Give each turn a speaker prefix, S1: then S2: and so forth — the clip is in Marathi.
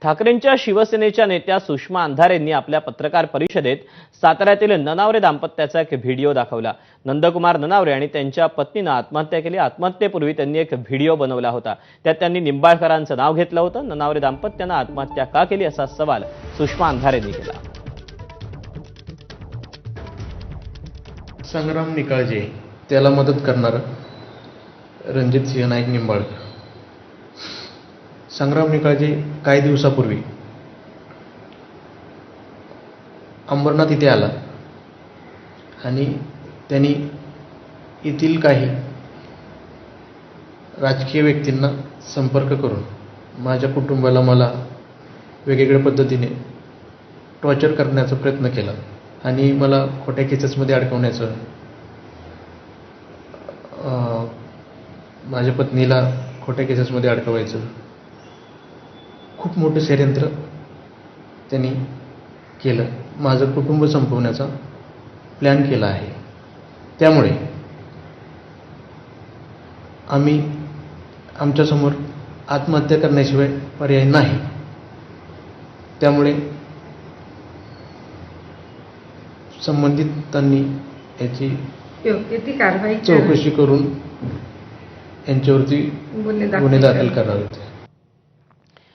S1: ठाकरेंच्या शिवसेनेच्या नेत्या सुषमा अंधारेंनी आपल्या पत्रकार परिषदेत साताऱ्यातील ननावरे दाम्पत्याचा एक व्हिडिओ दाखवला। नंदकुमार ननावरे आणि त्यांच्या पत्नीने आत्महत्या केली। आत्महत्येपूर्वी त्यांनी एक व्हिडिओ बनवला होता, त्यात त्यांनी निंबाळकरांचं नाव घेतलं होतं। ननावरे दाम्पत्याने आत्महत्या का केली असा सवाल सुषमा अंधारेंनी केला।
S2: संग्राम निकाळजे, त्याला मदत करणारा रणजित सिंह नाईक निंबाळकर। संग्राम निकाळजे काही दिवसापूर्वी अंबरनाथ इथे आला आणि त्यांनी येथील काही राजकीय व्यक्तींना संपर्क करून माझ्या कुटुंबाला मला वेगवेगळ्या पद्धतीने टॉर्चर करण्याचा प्रयत्न केला आणि मला खोट्या केसेसमध्ये अडकवण्याचं, माझ्या पत्नीला खोट्या केसेसमध्ये अडकवायचं खूप मोठं षडयंत्र त्यांनी केलं। माझं कुटुंब संपवण्याचा प्लॅन केला आहे। त्यामुळे आम्ही आमच्यासमोर आत्महत्या करण्याशिवाय पर्याय नाही। त्यामुळे संबंधितांनी याची
S3: योग्य ती कारवाई
S2: चौकशी करून यांच्यावरती गुन्हे दाखल करावेत।